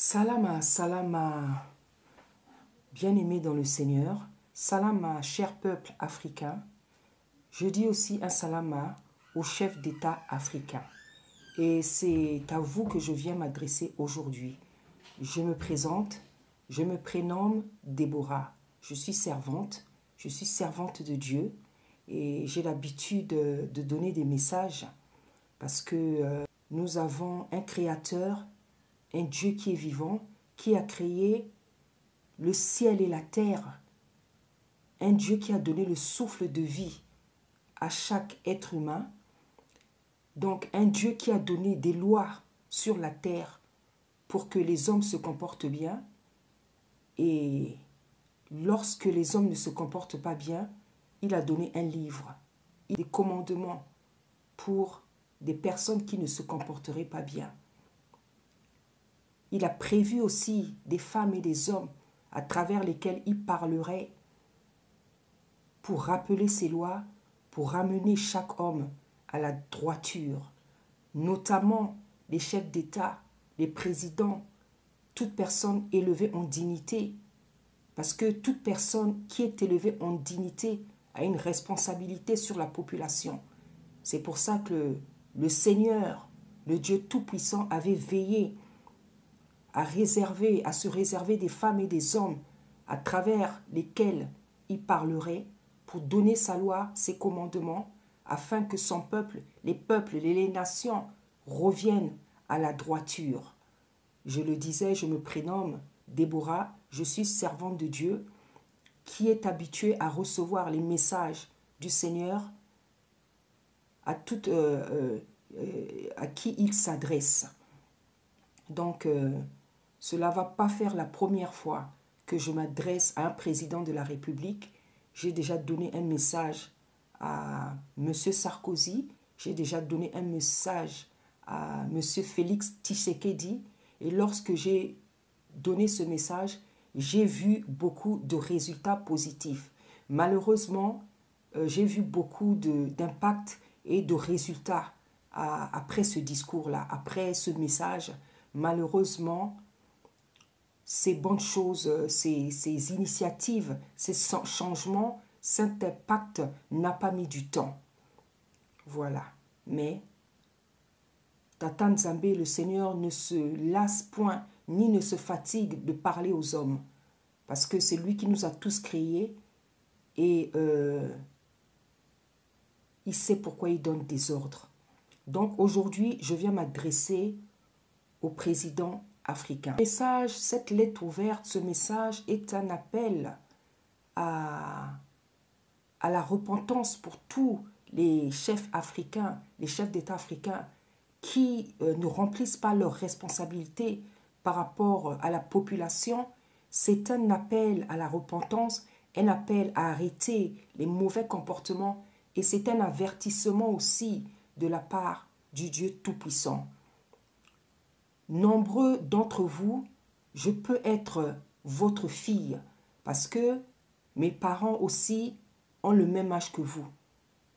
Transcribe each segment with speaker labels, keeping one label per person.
Speaker 1: Salama, salama, bien-aimés dans le Seigneur, salama, cher peuple africain. Je dis aussi un salama au chef d'État africain. Et c'est à vous que je viens m'adresser aujourd'hui. Je me présente, je me prénomme Déborah. Je suis servante de Dieu et j'ai l'habitude de donner des messages parce que nous avons un créateur, un Dieu qui est vivant, qui a créé le ciel et la terre, un Dieu qui a donné le souffle de vie à chaque être humain, donc un Dieu qui a donné des lois sur la terre pour que les hommes se comportent bien, et lorsque les hommes ne se comportent pas bien, il a donné un livre, des commandements pour des personnes qui ne se comporteraient pas bien. Il a prévu aussi des femmes et des hommes à travers lesquels il parlerait pour rappeler ces lois, pour ramener chaque homme à la droiture, notamment les chefs d'État, les présidents, toute personne élevée en dignité, parce que toute personne qui est élevée en dignité a une responsabilité sur la population. C'est pour ça que le Seigneur, le Dieu Tout-Puissant, avait veillé à se réserver des femmes et des hommes à travers lesquels il parlerait pour donner sa loi, ses commandements, afin que son peuple, les peuples, les nations reviennent à la droiture. Je le disais, je me prénomme Déborah, je suis servante de Dieu qui est habituée à recevoir les messages du Seigneur à qui il s'adresse. Donc, cela ne va pas faire la première fois que je m'adresse à un président de la République. J'ai déjà donné un message à M. Sarkozy, j'ai déjà donné un message à M. Félix Tshisekedi, et lorsque j'ai donné ce message, j'ai vu beaucoup de résultats positifs. Malheureusement, j'ai vu beaucoup d'impact et de résultats après ce discours-là, après ce message. Malheureusement, ces bonnes choses, ces initiatives, ces changements, cet impact n'a pas mis du temps. Voilà. Mais Tata Nzambe, le Seigneur, ne se lasse point ni ne se fatigue de parler aux hommes. Parce que c'est lui qui nous a tous créés et il sait pourquoi il donne des ordres. Donc aujourd'hui, je viens m'adresser au président africain. Cette lettre ouverte, ce message est un appel à la repentance pour tous les chefs africains, les chefs d'État africains qui ne remplissent pas leurs responsabilités par rapport à la population. C'est un appel à la repentance, un appel à arrêter les mauvais comportements et c'est un avertissement aussi de la part du Dieu Tout-Puissant. Nombreux d'entre vous, je peux être votre fille parce que mes parents aussi ont le même âge que vous.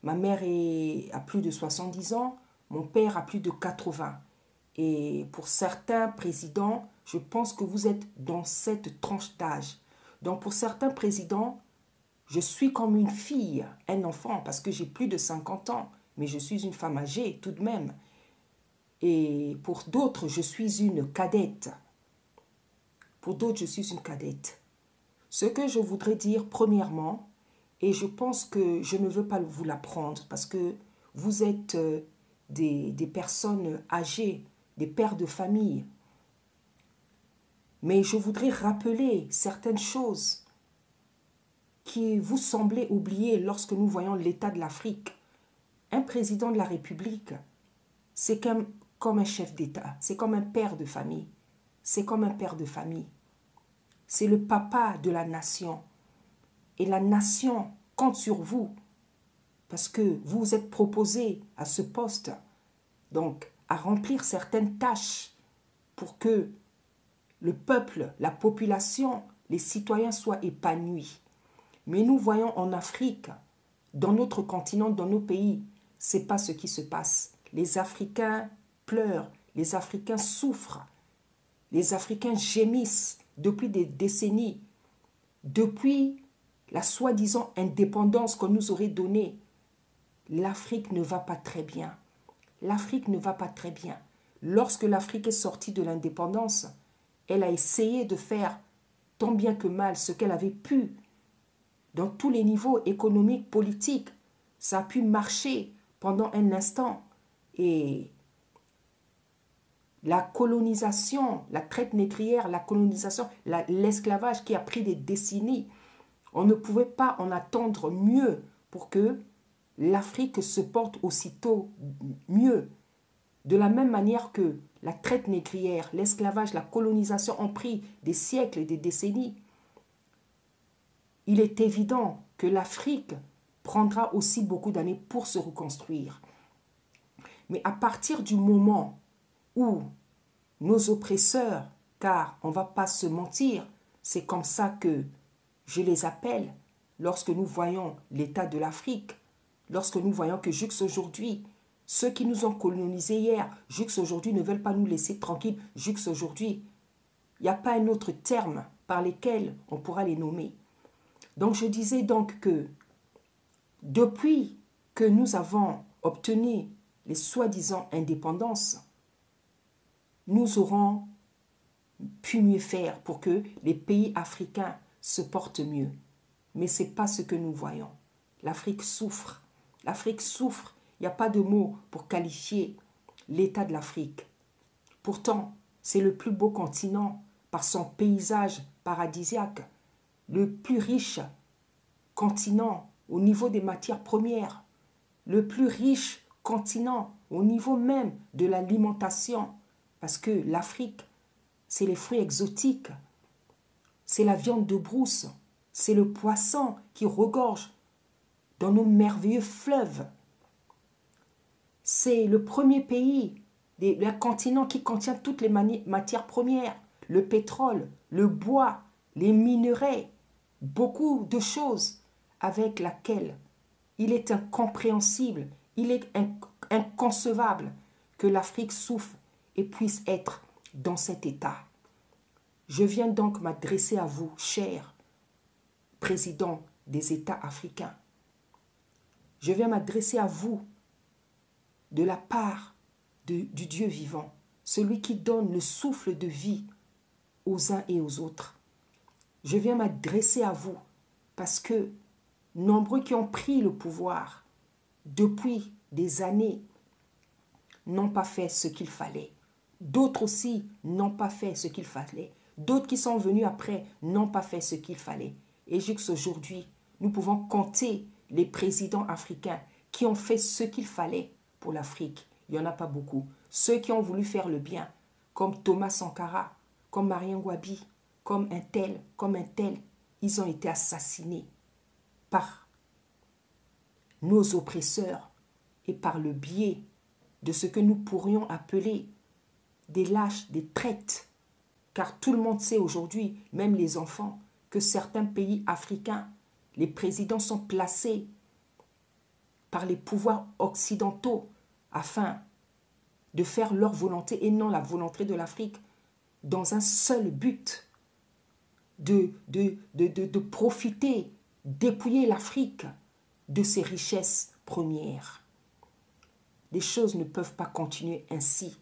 Speaker 1: Ma mère a plus de 70 ans, mon père a plus de 80. Et pour certains présidents, je pense que vous êtes dans cette tranche d'âge. Donc pour certains présidents, je suis comme une fille, un enfant, parce que j'ai plus de 50 ans, mais je suis une femme âgée tout de même. Et pour d'autres, je suis une cadette. Pour d'autres, je suis une cadette. Ce que je voudrais dire premièrement, et je pense que je ne veux pas vous l'apprendre parce que vous êtes des personnes âgées, des pères de famille. Mais je voudrais rappeler certaines choses qui vous semblaient oubliées lorsque nous voyons l'état de l'Afrique. Un président de la République, c'est comme un chef d'État, c'est comme un père de famille. C'est comme un père de famille. C'est le papa de la nation. Et la nation compte sur vous parce que vous vous êtes proposé à ce poste, donc à remplir certaines tâches pour que le peuple, la population, les citoyens soient épanouis. Mais nous voyons en Afrique, dans notre continent, dans nos pays, ce n'est pas ce qui se passe. Les Africains pleurent, les Africains souffrent. Les Africains gémissent depuis des décennies, depuis la soi-disant indépendance qu'on nous aurait donnée. L'Afrique ne va pas très bien. L'Afrique ne va pas très bien. Lorsque l'Afrique est sortie de l'indépendance, elle a essayé de faire tant bien que mal ce qu'elle avait pu dans tous les niveaux économiques, politiques. Ça a pu marcher pendant un instant. Et la colonisation, la traite négrière, la colonisation, l'esclavage qui a pris des décennies, on ne pouvait pas en attendre mieux pour que l'Afrique se porte aussitôt mieux. De la même manière que la traite négrière, l'esclavage, la colonisation ont pris des siècles et des décennies, il est évident que l'Afrique prendra aussi beaucoup d'années pour se reconstruire. Mais à partir du moment où nos oppresseurs, car on ne va pas se mentir, c'est comme ça que je les appelle, lorsque nous voyons l'état de l'Afrique, lorsque nous voyons que jusqu'aujourd'hui, ceux qui nous ont colonisés hier, jusqu'aujourd'hui ne veulent pas nous laisser tranquilles, jusqu'aujourd'hui, il n'y a pas un autre terme par lesquels on pourra les nommer. Donc je disais donc que depuis que nous avons obtenu les soi-disant indépendances, nous aurons pu mieux faire pour que les pays africains se portent mieux. Mais ce n'est pas ce que nous voyons. L'Afrique souffre. L'Afrique souffre. Il n'y a pas de mots pour qualifier l'état de l'Afrique. Pourtant, c'est le plus beau continent par son paysage paradisiaque, le plus riche continent au niveau des matières premières, le plus riche continent au niveau même de l'alimentation, parce que l'Afrique, c'est les fruits exotiques, c'est la viande de brousse, c'est le poisson qui regorge dans nos merveilleux fleuves. C'est le premier pays, le continent qui contient toutes les matières premières, le pétrole, le bois, les minerais, beaucoup de choses avec lesquelles il est incompréhensible, il est inconcevable que l'Afrique souffre et puisse être dans cet état. Je viens donc m'adresser à vous, chers présidents des États africains. Je viens m'adresser à vous de la part du Dieu vivant, celui qui donne le souffle de vie aux uns et aux autres. Je viens m'adresser à vous parce que nombreux qui ont pris le pouvoir depuis des années n'ont pas fait ce qu'il fallait. D'autres aussi n'ont pas fait ce qu'il fallait. D'autres qui sont venus après n'ont pas fait ce qu'il fallait. Et jusqu'aujourd'hui, nous pouvons compter les présidents africains qui ont fait ce qu'il fallait pour l'Afrique. Il n'y en a pas beaucoup. Ceux qui ont voulu faire le bien, comme Thomas Sankara, comme Marien Gwabi, comme un tel, ils ont été assassinés par nos oppresseurs et par le biais de ce que nous pourrions appeler des lâches, des traites. Car tout le monde sait aujourd'hui, même les enfants, que certains pays africains, les présidents sont placés par les pouvoirs occidentaux afin de faire leur volonté et non la volonté de l'Afrique, dans un seul but, de profiter, dépouiller l'Afrique de ses richesses premières. Les choses ne peuvent pas continuer ainsi.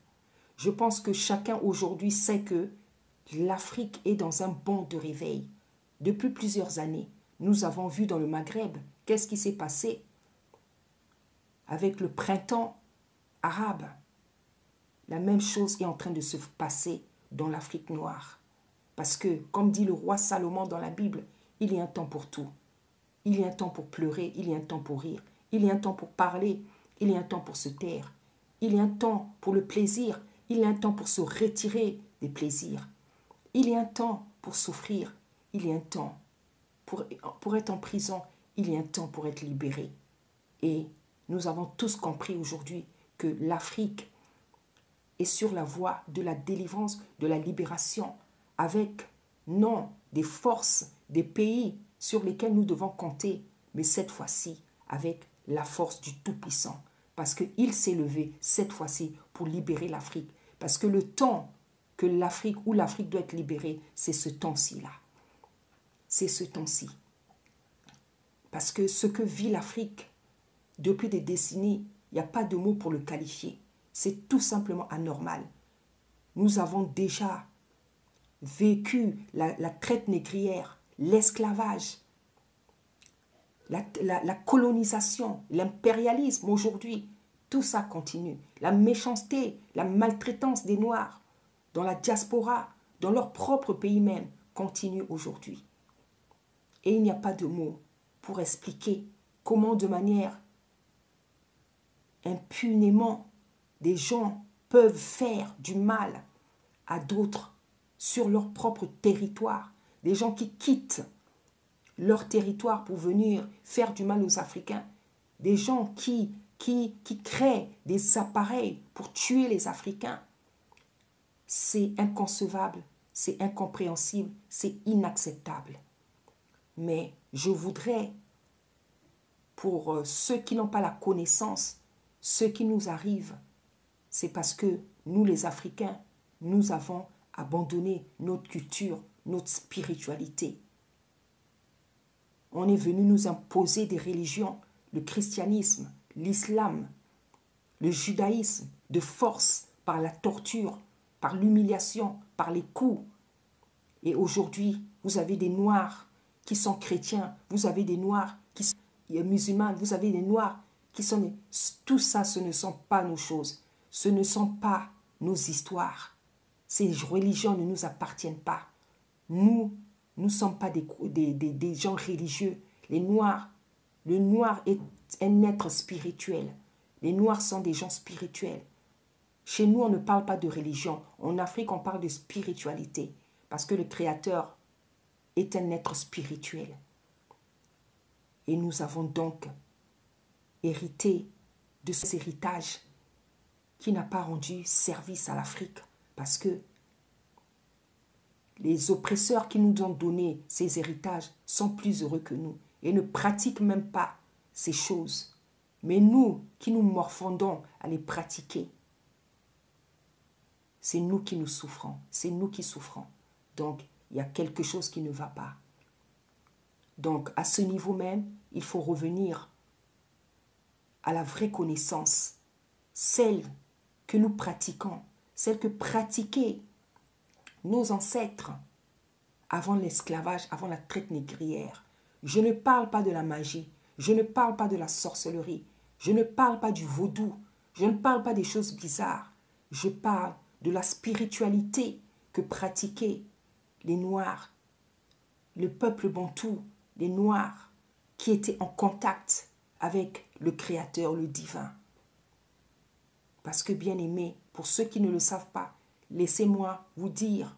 Speaker 1: Je pense que chacun aujourd'hui sait que l'Afrique est dans un bond de réveil. Depuis plusieurs années, nous avons vu dans le Maghreb qu'est-ce qui s'est passé avec le printemps arabe. La même chose est en train de se passer dans l'Afrique noire. Parce que, comme dit le roi Salomon dans la Bible, il y a un temps pour tout. Il y a un temps pour pleurer, il y a un temps pour rire, il y a un temps pour parler, il y a un temps pour se taire, il y a un temps pour le plaisir, il y a un temps pour se retirer des plaisirs, il y a un temps pour souffrir, il y a un temps pour être en prison, il y a un temps pour être libéré. Et nous avons tous compris aujourd'hui que l'Afrique est sur la voie de la délivrance, de la libération, avec, non, des forces, des pays sur lesquels nous devons compter, mais cette fois-ci avec la force du Tout-Puissant. Parce qu'il s'est levé cette fois-ci pour libérer l'Afrique. Parce que le temps que l'Afrique, où l'Afrique doit être libérée, c'est ce temps-ci là. C'est ce temps-ci. Parce que ce que vit l'Afrique depuis des décennies, il n'y a pas de mot pour le qualifier. C'est tout simplement anormal. Nous avons déjà vécu la traite négrière, l'esclavage, la colonisation, l'impérialisme aujourd'hui. Tout ça continue. La méchanceté, la maltraitance des Noirs dans la diaspora, dans leur propre pays même, continue aujourd'hui. Et il n'y a pas de mots pour expliquer comment de manière impunément des gens peuvent faire du mal à d'autres sur leur propre territoire. Des gens qui quittent leur territoire pour venir faire du mal aux Africains. Des gens qui créent des appareils pour tuer les Africains. C'est inconcevable, c'est incompréhensible, c'est inacceptable. Mais je voudrais, pour ceux qui n'ont pas la connaissance, ce qui nous arrive, c'est parce que nous les Africains, nous avons abandonné notre culture, notre spiritualité. On est venu nous imposer des religions, le christianisme, l'islam, le judaïsme, de force, par la torture, par l'humiliation, par les coups. Et aujourd'hui, vous avez des Noirs qui sont chrétiens, vous avez des Noirs qui sont musulmans, vous avez des Noirs qui sont... Tout ça, ce ne sont pas nos choses. Ce ne sont pas nos histoires. Ces religions ne nous appartiennent pas. Nous ne sommes pas des gens religieux. Les Noirs, le Noir est un être spirituel. Les Noirs sont des gens spirituels. Chez nous, on ne parle pas de religion. En Afrique, on parle de spiritualité. Parce que le Créateur est un être spirituel. Et nous avons donc hérité de cet héritage qui n'a pas rendu service à l'Afrique. Parce que les oppresseurs qui nous ont donné ces héritages sont plus heureux que nous et ne pratiquent même pas ces choses. Mais nous qui nous morfondons à les pratiquer, c'est nous qui nous souffrons, c'est nous qui souffrons. Donc, il y a quelque chose qui ne va pas. Donc, à ce niveau même, il faut revenir à la vraie connaissance, celle que nous pratiquons, celle que pratiquaient nos ancêtres avant l'esclavage, avant la traite négrière. Je ne parle pas de la magie, je ne parle pas de la sorcellerie, je ne parle pas du vaudou, je ne parle pas des choses bizarres. Je parle de la spiritualité que pratiquaient les Noirs, le peuple bantou, les Noirs qui étaient en contact avec le Créateur, le divin. Parce que, bien aimés, pour ceux qui ne le savent pas, laissez-moi vous dire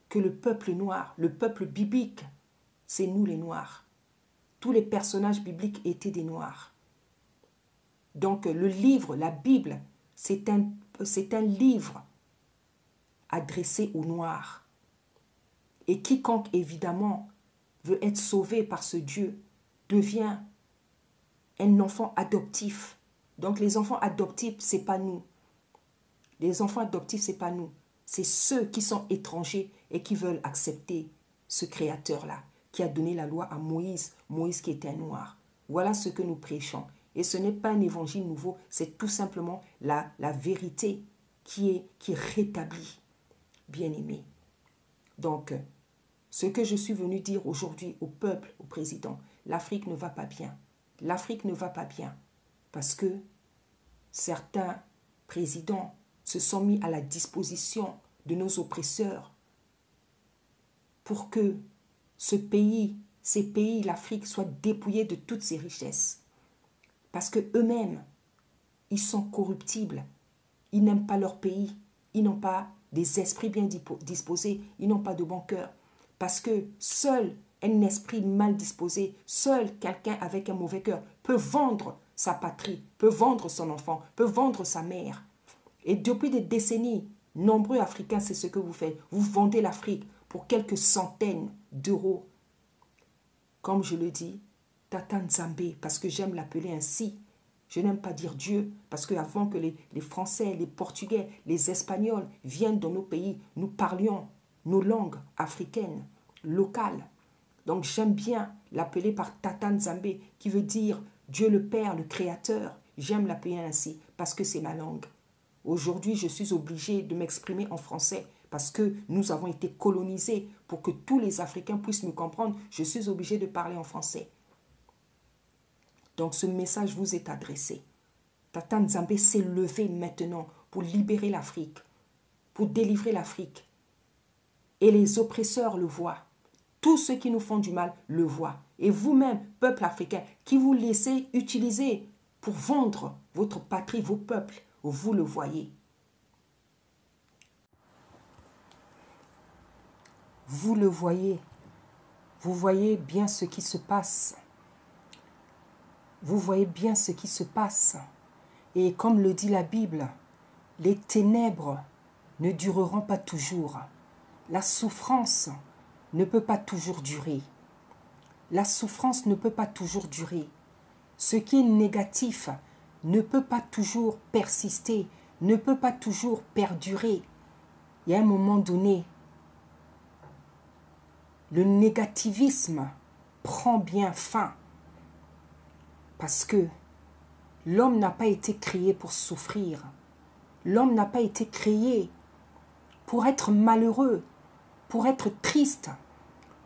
Speaker 1: que le peuple noir, le peuple biblique, c'est nous les Noirs. Tous les personnages bibliques étaient des Noirs. Donc le livre, la Bible, c'est un livre adressé aux Noirs. Et quiconque, évidemment, veut être sauvé par ce Dieu, devient un enfant adoptif. Donc les enfants adoptifs, ce n'est pas nous. Les enfants adoptifs, ce n'est pas nous. C'est ceux qui sont étrangers et qui veulent accepter ce Créateur-là, qui a donné la loi à Moïse, Moïse qui était un Noir. Voilà ce que nous prêchons. Et ce n'est pas un évangile nouveau, c'est tout simplement la vérité qui rétablit, bien-aimé. Donc, ce que je suis venu dire aujourd'hui au peuple, au président, l'Afrique ne va pas bien. L'Afrique ne va pas bien parce que certains présidents se sont mis à la disposition de nos oppresseurs pour que ce pays, ces pays, l'Afrique, soient dépouillés de toutes ses richesses. Parce qu'eux-mêmes, ils sont corruptibles. Ils n'aiment pas leur pays. Ils n'ont pas des esprits bien disposés. Ils n'ont pas de bon cœur. Parce que seul un esprit mal disposé, seul quelqu'un avec un mauvais cœur peut vendre sa patrie, peut vendre son enfant, peut vendre sa mère. Et depuis des décennies, nombreux Africains, c'est ce que vous faites. Vous vendez l'Afrique pour quelques centaines d'euros. Comme je le dis, Tata Nzambé, parce que j'aime l'appeler ainsi, Je n'aime pas dire Dieu, parce qu'avant que les Français, les Portugais, les Espagnols viennent dans nos pays, nous parlions nos langues africaines, locales. Donc j'aime bien l'appeler par Tata Nzambe, qui veut dire Dieu le Père, le Créateur. J'aime l'appeler ainsi, parce que c'est ma langue. Aujourd'hui, je suis obligée de m'exprimer en français, parce que nous avons été colonisés. Pour que tous les Africains puissent nous comprendre, je suis obligée de parler en français. Donc ce message vous est adressé. Tata Nzambe s'est levé maintenant pour libérer l'Afrique, pour délivrer l'Afrique. Et les oppresseurs le voient. Tous ceux qui nous font du mal le voient. Et vous-même, peuple africain, qui vous laissez utiliser pour vendre votre patrie, vos peuples, vous le voyez. Vous le voyez. Vous voyez bien ce qui se passe. Vous voyez bien ce qui se passe. Et comme le dit la Bible, les ténèbres ne dureront pas toujours. La souffrance ne peut pas toujours durer. La souffrance ne peut pas toujours durer. Ce qui est négatif ne peut pas toujours persister, ne peut pas toujours perdurer. Il y a un moment donné, le négativisme prend bien fin. Parce que l'homme n'a pas été créé pour souffrir. L'homme n'a pas été créé pour être malheureux, pour être triste.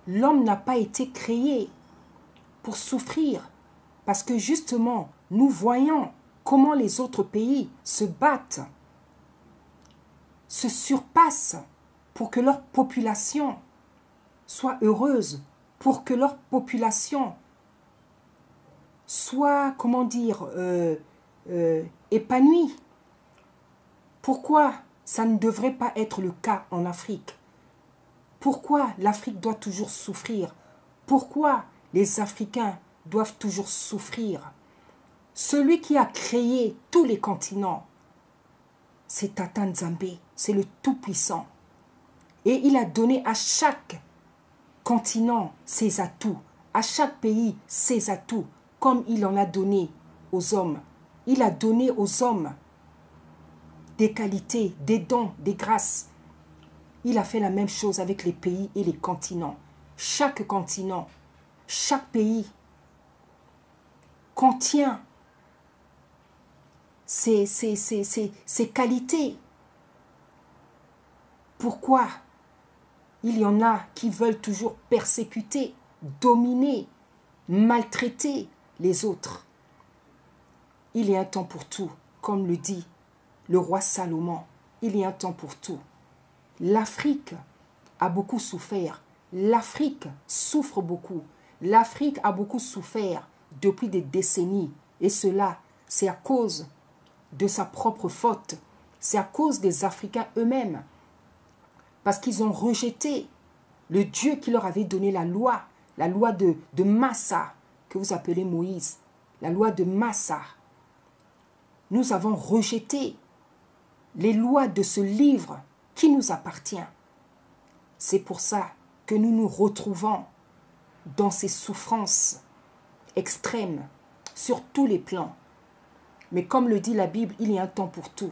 Speaker 1: L'homme n'a pas été créé pour souffrir. Parce que justement, nous voyons comment les autres pays se battent, se surpassent pour que leur population soit heureuse, pour que leur population soit, comment dire, épanouie. Pourquoi ça ne devrait pas être le cas en Afrique? Pourquoi l'Afrique doit toujours souffrir? Pourquoi les Africains doivent toujours souffrir? Celui qui a créé tous les continents, c'est Tata Nzambe, c'est le Tout-Puissant. Et il a donné à chaque continent ses atouts, à chaque pays ses atouts, comme il en a donné aux hommes. Il a donné aux hommes des qualités, des dons, des grâces. Il a fait la même chose avec les pays et les continents. Chaque continent, chaque pays contient ses qualités. Pourquoi il y en a qui veulent toujours persécuter, dominer, maltraiter les autres? Il y a un temps pour tout, comme le dit le roi Salomon. Il y a un temps pour tout. L'Afrique a beaucoup souffert. L'Afrique souffre beaucoup. L'Afrique a beaucoup souffert depuis des décennies. Et cela, c'est à cause de sa propre faute. C'est à cause des Africains eux-mêmes. Parce qu'ils ont rejeté le Dieu qui leur avait donné la loi de Massa, que vous appelez Moïse, la loi de Massa. Nous avons rejeté les lois de ce livre qui nous appartient. C'est pour ça que nous nous retrouvons dans ces souffrances extrêmes sur tous les plans. Mais comme le dit la Bible, il y a un temps pour tout.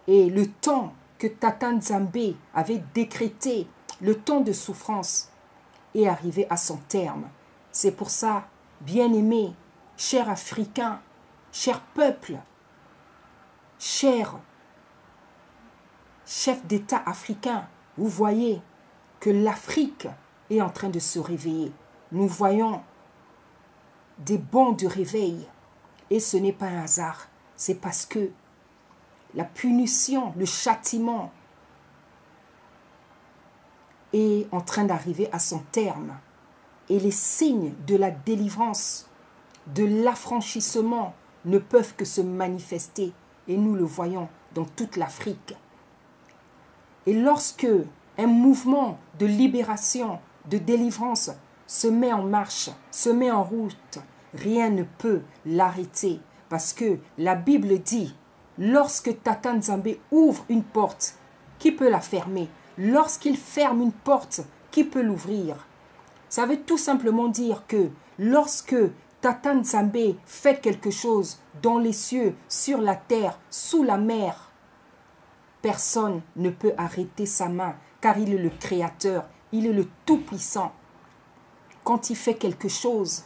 Speaker 1: Et le temps que Tata Nzambe avait décrété, le temps de souffrance, est arrivé à son terme. C'est pour ça, bien-aimés, chers Africains, chers peuples, chers chefs d'État africains, vous voyez que l'Afrique est en train de se réveiller. Nous voyons des bonds de réveil. Et ce n'est pas un hasard. C'est parce que la punition, le châtiment est en train d'arriver à son terme. Et les signes de la délivrance, de l'affranchissement ne peuvent que se manifester. Et nous le voyons dans toute l'Afrique. Et lorsque un mouvement de libération, de délivrance se met en marche, se met en route, rien ne peut l'arrêter. Parce que la Bible dit, lorsque Tata Nzambe ouvre une porte, qui peut la fermer? Lorsqu'il ferme une porte, qui peut l'ouvrir? Ça veut tout simplement dire que lorsque Tata Nzambe fait quelque chose dans les cieux, sur la terre, sous la mer. Personne ne peut arrêter sa main, car il est le Créateur, il est le Tout-Puissant. Quand il fait quelque chose,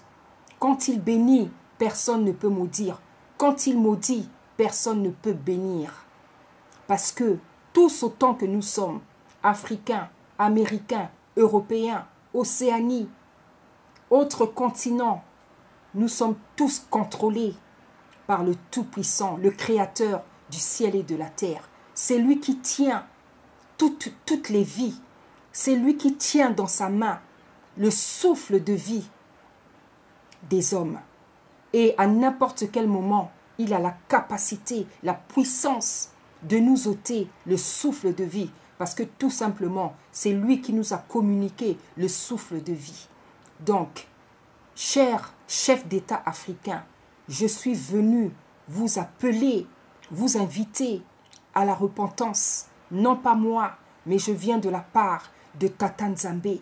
Speaker 1: quand il bénit, personne ne peut maudire. Quand il maudit, personne ne peut bénir. Parce que tous autant que nous sommes, Africains, Américains, Européens, Océanie, autres continents, nous sommes tous contrôlés par le Tout-Puissant, le Créateur du ciel et de la terre. C'est lui qui tient toutes les vies. C'est lui qui tient dans sa main le souffle de vie des hommes. Et à n'importe quel moment, il a la capacité, la puissance de nous ôter le souffle de vie. Parce que tout simplement, c'est lui qui nous a communiqué le souffle de vie. Donc, cher chef d'État africain, je suis venu vous appeler, vous inviter à la repentance. Non pas moi, mais je viens de la part de Tata Nzambe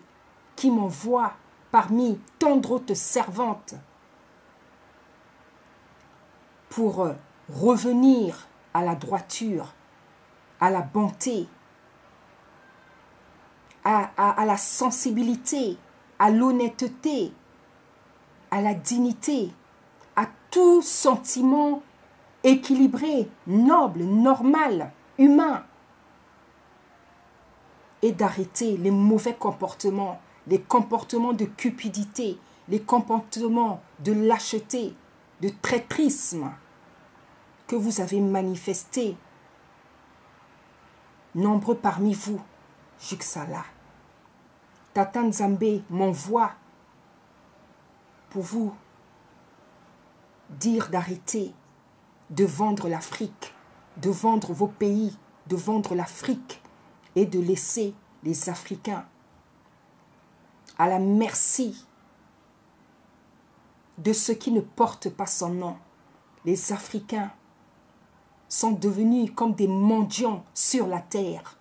Speaker 1: qui m'envoie parmi tant d'autres servantes pour revenir à la droiture, à la bonté, à la sensibilité, à l'honnêteté, à la dignité, à tout sentiment équilibré, noble, normal, humain, et d'arrêter les mauvais comportements, les comportements de cupidité, les comportements de lâcheté, de traîtrisme que vous avez manifestés. Nombreux parmi vous, Juxala, Tata Nzambe m'envoie pour vous dire d'arrêter de vendre l'Afrique, de vendre vos pays, de vendre l'Afrique et de laisser les Africains à la merci de ceux qui ne portent pas son nom. Les Africains sont devenus comme des mendiants sur la terre,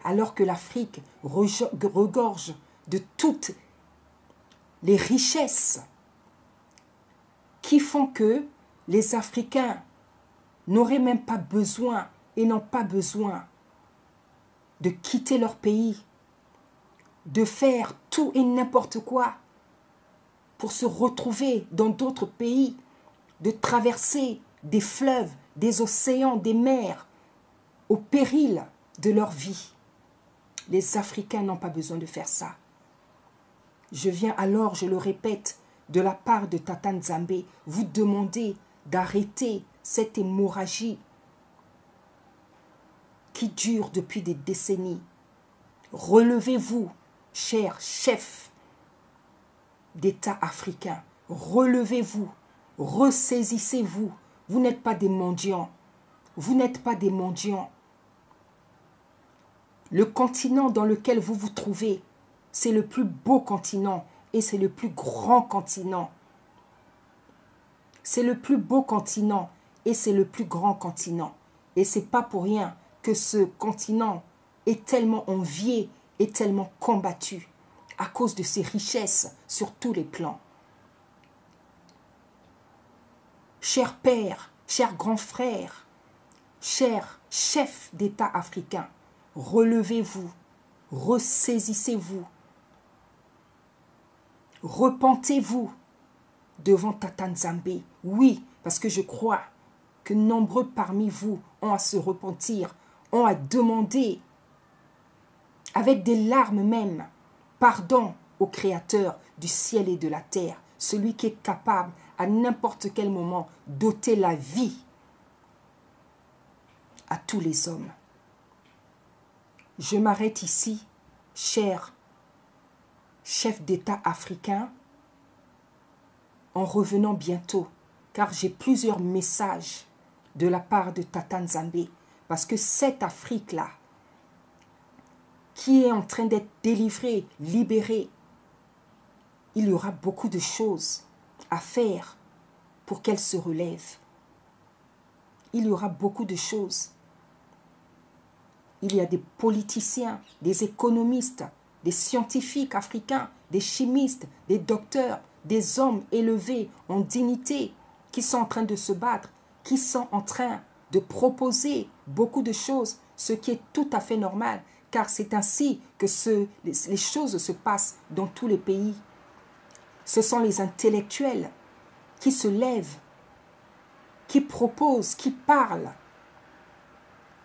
Speaker 1: alors que l'Afrique regorge de toutes les richesses qui font que les Africains n'auraient même pas besoin et n'ont pas besoin de quitter leur pays, de faire tout et n'importe quoi pour se retrouver dans d'autres pays, de traverser des fleuves, des océans, des mers, au péril de leur vie. Les Africains n'ont pas besoin de faire ça. Je viens alors, je le répète, de la part de Tata Nzambe, vous demander d'arrêter cette hémorragie qui dure depuis des décennies. Relevez-vous, chers chefs d'État africains. Relevez-vous, ressaisissez-vous. Vous n'êtes pas des mendiants. Vous n'êtes pas des mendiants. Le continent dans lequel vous vous trouvez, c'est le plus beau continent et c'est le plus grand continent. C'est le plus beau continent et c'est le plus grand continent. Et ce n'est pas pour rien que ce continent est tellement envié et tellement combattu à cause de ses richesses sur tous les plans. Chers pères, chers grands frères, chers chefs d'État africains, relevez-vous, ressaisissez-vous, repentez-vous devant Tata Nzambe. Oui, parce que je crois que nombreux parmi vous ont à se repentir, ont à demander, avec des larmes même, pardon au Créateur du ciel et de la terre, celui qui est capable à n'importe quel moment d'ôter la vie à tous les hommes. Je m'arrête ici, chers chefs d'État africains, en revenant bientôt, car j'ai plusieurs messages de la part de Tata Nzambe, parce que cette Afrique-là, qui est en train d'être délivrée, libérée, il y aura beaucoup de choses à faire pour qu'elle se relève. Il y aura beaucoup de choses. Il y a des politiciens, des économistes, des scientifiques africains, des chimistes, des docteurs, des hommes élevés en dignité, qui sont en train de se battre, qui sont en train de proposer beaucoup de choses, ce qui est tout à fait normal, car c'est ainsi que les choses se passent dans tous les pays. Ce sont les intellectuels qui se lèvent, qui proposent, qui parlent.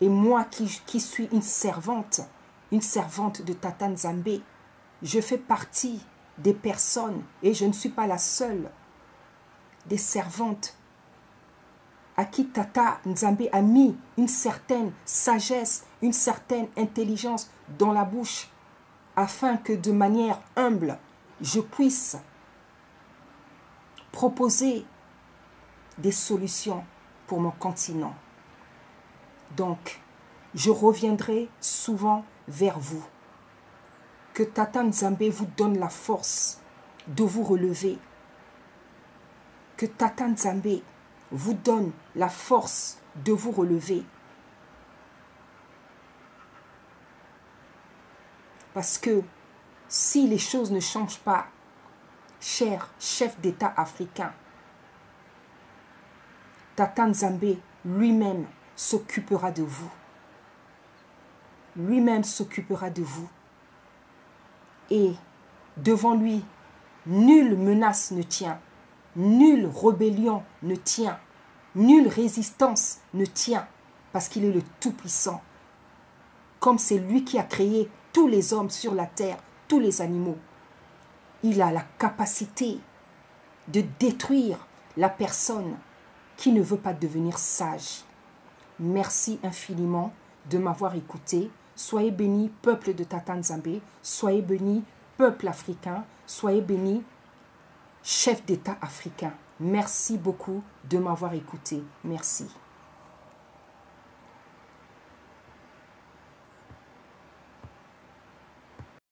Speaker 1: Et moi qui suis une servante de Tata Nzambe, je fais partie des personnes, et je ne suis pas la seule, des servantes à qui Tata Nzambe a mis une certaine sagesse, une certaine intelligence dans la bouche, afin que de manière humble, je puisse proposer des solutions pour mon continent. Donc, je reviendrai souvent vers vous. Que Tata Nzambe vous donne la force de vous relever. Que Tata Nzambe vous donne la force de vous relever. Parce que si les choses ne changent pas, cher chef d'État africain, Tata Nzambe lui-même s'occupera de vous. Lui-même s'occupera de vous. Et devant lui, nulle menace ne tient, nulle rébellion ne tient, nulle résistance ne tient, parce qu'il est le Tout-Puissant. Comme c'est lui qui a créé tous les hommes sur la terre, tous les animaux, il a la capacité de détruire la personne qui ne veut pas devenir sage. Merci infiniment de m'avoir écouté. Soyez bénis, peuple de Tata Nzambe. Soyez bénis, peuple africain. Soyez bénis, chef d'État africain. Merci beaucoup de m'avoir écouté. Merci.